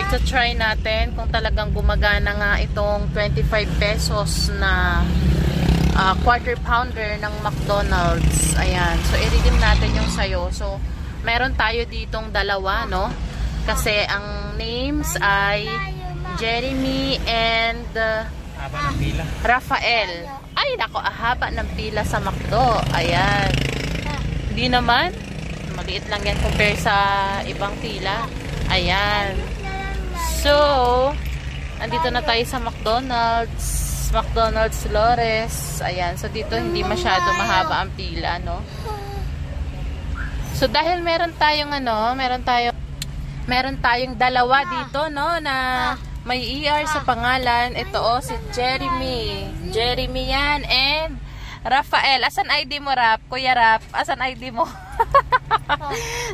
Ito-try natin kung talagang gumagana nga itong 25 pesos na quarter pounder ng McDonald's. Ayan. So, i-redeem natin yung sayo. So, meron tayo ditong dalawa, no? Kasi ang names ay Jeremy and Rafael. Ay, nako, ahaba ng pila sa McDo. Ayan. Hindi naman. Maliit lang yan compare sa ibang pila. Ayan. So, andito na tayo sa McDonald's Lores. Ayan. So, dito hindi masyado mahaba ang pila, no? So, dahil meron tayong dalawa dito, no, na may ER sa pangalan. Ito, si Jeremy. Jeremy yan. And Rafael. Asan ID mo, Rap? Kuya Rap, asan ID mo?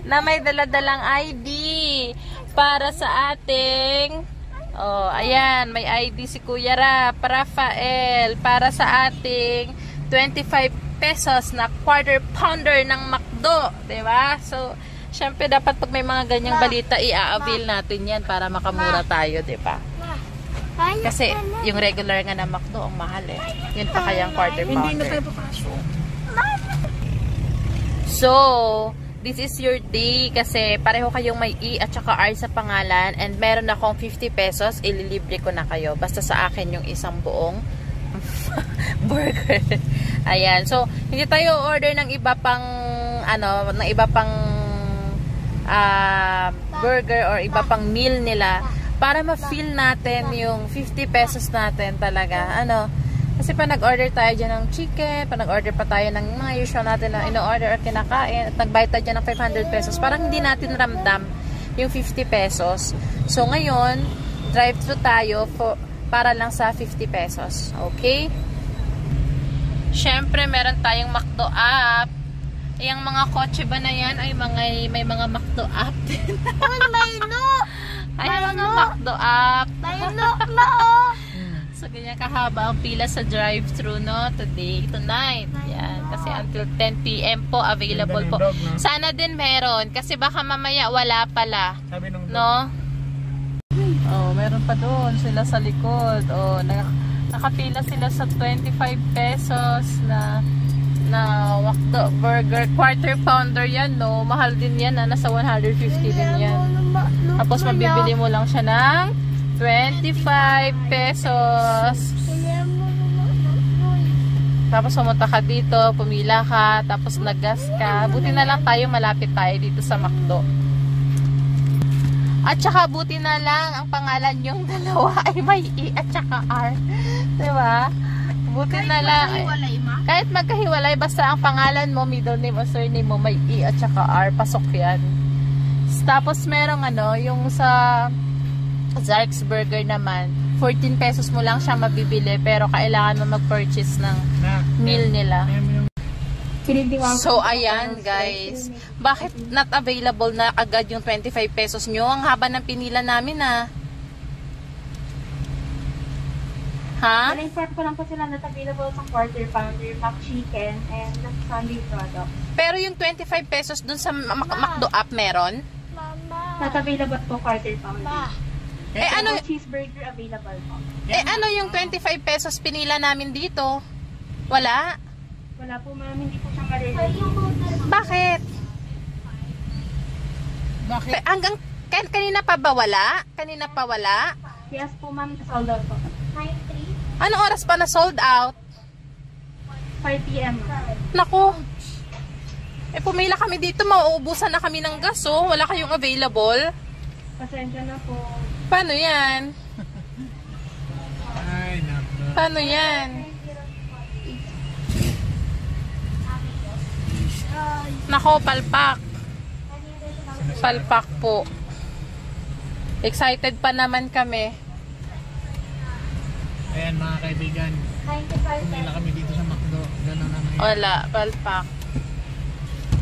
Na may daladalang ID para sa ating ayan, may ID si Kuya Rap, Rafael, para sa ating 25 pesos na quarter pounder ng McDo, diba? So, syempre dapat pag may mga ganyang balita, i-avail natin yan para makamura tayo, diba? Kasi yung regular nga na McDo, ang mahal eh. Yun pa kayang quarter pounder. Hindi na tayo papasok. So, this is your day kasi pareho kayong may E at saka R sa pangalan and meron akong 50 pesos, ililibre ko na kayo. Basta sa akin yung isang buong burger. Ayan. So, hindi tayo order ng iba pang burger or iba pang meal nila para ma-feel natin yung 50 pesos natin talaga. Kasi pa nag-order tayo dyan ng chicken, pa nag-order pa tayo ng mga usual natin na ino-order or kinakain, at nag-buy tayo dyan ng 500 pesos. Parang hindi natin ramdam yung 50 pesos. So, ngayon, drive-thru tayo para lang sa 50 pesos. Okay? Syempre, meron tayong McDo app. Yung mga kotse ba na yan ay may mga McDo app din. Ay, mga McDo app. So, ganyan kahaba ang pila sa drive-thru, no? Tonight. Yan. Kasi until 10 PM po, available po. Sana din meron. Kasi baka mamaya wala pala. No? Oh, meron pa doon. Sila sa likod. Oh, nakapila sila sa 25 pesos na McDo burger. Quarter pounder yan, no? Mahal din yan, nasa 150 din yan. Tapos mabibili mo lang siya ng 25 pesos. Tapos pumunta ka dito, pumila ka, tapos nag-gas ka. Buti na lang tayo, malapit tayo dito sa McDo. At saka buti na lang ang pangalan yung dalawa ay may E at saka R. Diba? Buti na lang. Kahit magkahiwalay, basta ang pangalan mo, middle name o surname mo, may E at saka R. Pasok yan. Tapos merong yung sa Zark's Burger naman, 14 pesos mo lang siya mabibili pero kailangan mo mag-purchase ng meal nila. So, ayan guys. Bakit not available na agad yung 25 pesos nyo? Ang haba ng pinila namin ha? Na-inform ko lang po sila not available sa quarter pounder, mac chicken, and Sunday product. Pero yung 25 pesos dun sa McDo app meron? Not available po quarter pounder. Ano cheeseburger available po. Ano yung 25 pesos pinila namin dito? Wala? Wala po ma'am, hindi po siya ma-ready. Bakit? Hanggang kanina pa ba wala? Kanina pa wala? Yes po ma'am, sold out po. 9:03. Anong oras pa na sold out? 5 PM. Naku. Pumila kami dito, mauubusan na kami ng gas, oh. Wala kayong available. Pasensya na po. Paano yan? Paano yan? Nako, palpak. Palpak po. Excited pa naman kami. Ayan mga kaibigan. Pumila kami dito sa McDo. Ganun na ngayon. Wala, palpak.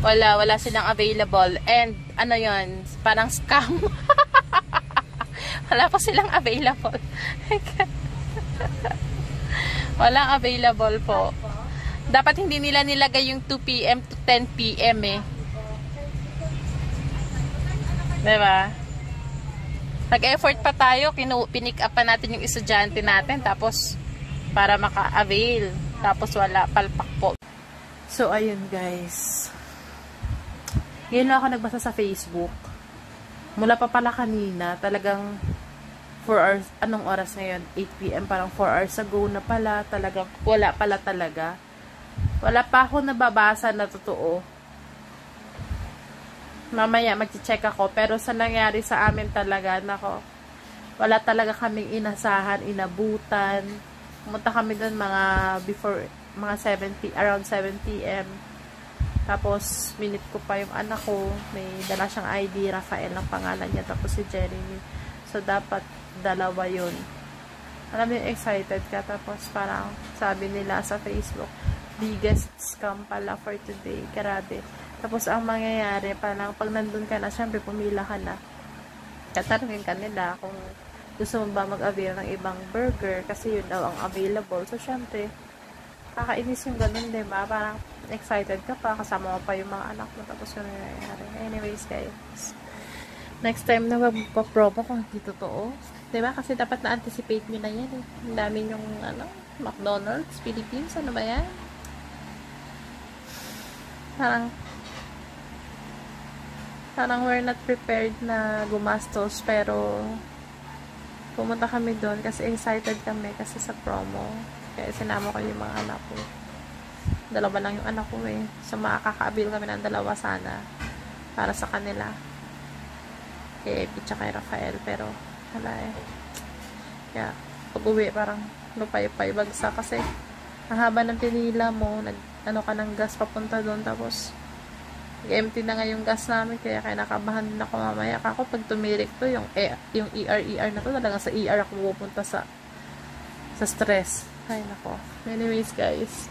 Wala silang available. And ano yun? Parang scam. Wala pa silang available. Walang available po. Dapat hindi nila nilagay yung 2 PM to 10 PM eh. Diba? Nag-effort pa tayo, pinick up pa natin yung estudyante natin, tapos para maka-avail. Tapos wala, palpak po. So, ayun guys. Ngayon lang ako nagbasa sa Facebook. Mula pa pala kanina, talagang 4 hours, anong oras ngayon? 8 PM, parang 4 hours ago na pala, talagang wala pala talaga. Wala pa ako nababasa na totoo. Mamaya mag-check ako, pero sa nangyari sa amin talaga, nako, wala talaga kaming inasahan, inabutan. Pumunta kami doon around 7 PM. Tapos, minute ko pa yung anak ko, may dala siyang ID, Rafael ang pangalan niya, tapos si Jeremy. So, dapat dalawa yun. Alam mo, excited ka. Tapos parang sabi nila sa Facebook, biggest scam pala for today. Grabe. Tapos ang mangyayari, parang pag nandun ka na, syempre pumila ka na. Tatanungin ka nila kung gusto mo ba mag-avail ng ibang burger kasi yun daw ang available. So syempre, kakainis yung ganun, diba? Parang excited ka pa, kasama mo pa yung mga anak mo. Tapos yun nangyayari. Anyways, guys. Next time na magpa-promo kung hindi totoo. Diba? Kasi dapat na-anticipate nyo na yan eh. Ang dami yung McDonald's, Philippines, ano ba yan? Parang we're not prepared na gumastos, pero pumunta kami doon kasi excited kami kasi sa promo. Kaya sinama ko yung mga anak ko. Dalawa lang yung anak ko eh. So makakaabil kami ng dalawa sana para sa kanila. Kay Epi tsaka kay Rafael, pero wala eh. Kaya pag uwi parang lupay-pay bagsa kasi ang haba ng pinila mo, ano ka ng gas papunta doon, tapos empty na nga yung gas namin, kaya nakabahan din ako mamaya. Ako pag tumirik to, yung ER na to, talagang sa ER ako pupunta sa stress. Ay nako. Anyways guys,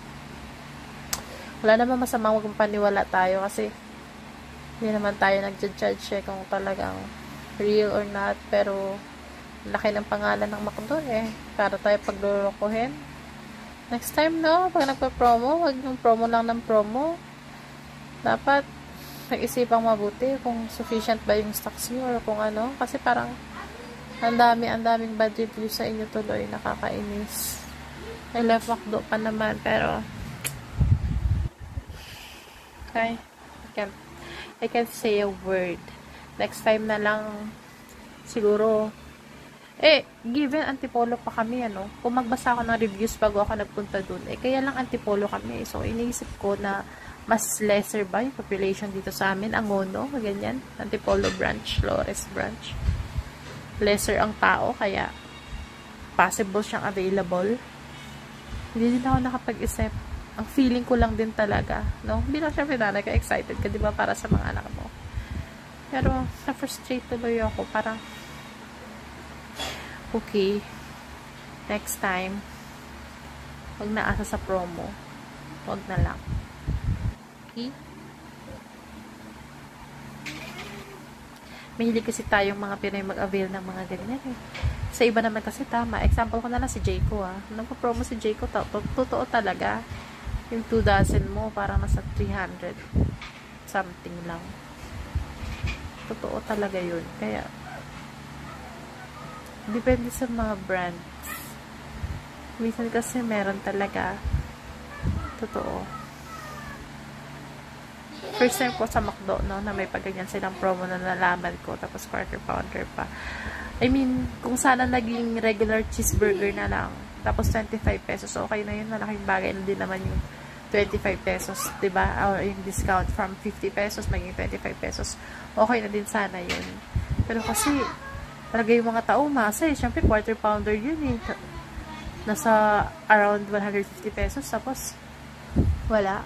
wala naman masama kung paniwala tayo kasi hindi naman tayo nagja-judge kung talagang real or not, pero laki ng pangalan ng McDo eh, para tayo paglulukuhin. Next time no, pag nagpa-promo, wag yung promo lang ng promo. Dapat nag-isipang mabuti kung sufficient ba yung stocks nyo or kung ano, kasi parang ang daming bad reviews sa inyo tuloy, nakakainis. I love McDo pa naman, pero okay, I can't say a word. Next time na lang siguro given Antipolo pa kami kung magbasa ako ng reviews bago ako nagpunta dun, kaya lang Antipolo kami, so iniisip ko na mas lesser ba yung population dito sa amin, Angono, ganyan, Antipolo branch, Flores branch, lesser ang tao, kaya possible siyang available. Hindi din ako nakapag-isip. Ang feeling ko lang din talaga, bilang syempre nanay ka, excited ka, diba, para sa mga anak mo. Pero, na-frustrate tuloy ako. Parang, okay, next time, wag na asa sa promo. Wag na lang. Okay? Mahilig kasi tayong mga Pinoy mag-avail ng mga ganyan eh. Sa iba naman kasi tama. Example ko na lang si Jayco Nagpa-promo si Jayco, totoo talaga. Yung 2 dozen mo, parang nasa 300 something lang. Totoo talaga yun. Kaya, depende sa mga brands. Minsan kasi meron talaga. Totoo. First time ko sa McDo, na may pagganyan silang promo na nalaman ko. Tapos quarter pounder pa. I mean, kung sana naging regular cheeseburger na lang. Tapos 25 pesos. Okay na yun. Malaking bagay na din naman yung 25 pesos, diba? Or yung discount from 50 pesos maging 25 pesos. Okay na din sana yun. Pero kasi, talaga yung mga tao umasa eh. Siyempre, quarter pounder yun eh. Nasa around 150 pesos. Tapos, wala.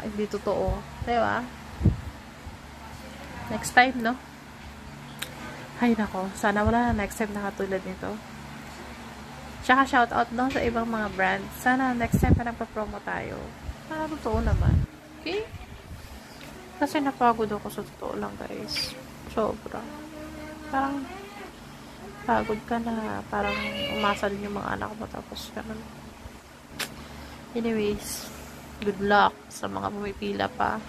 Hindi totoo. Diba? Next time, no? Ay, nako. Sana wala na next time na katulad nito. Tsaka shoutout no sa ibang mga brands. Sana next time pa nagpa-promo tayo. Para totoo naman. Okay? Kasi napagod ako sa totoo lang, guys. Sobra. Parang pagod ka na. Parang umasa din yung mga anak mo. Tapos ganun. Anyways, good luck sa mga pumipila pa.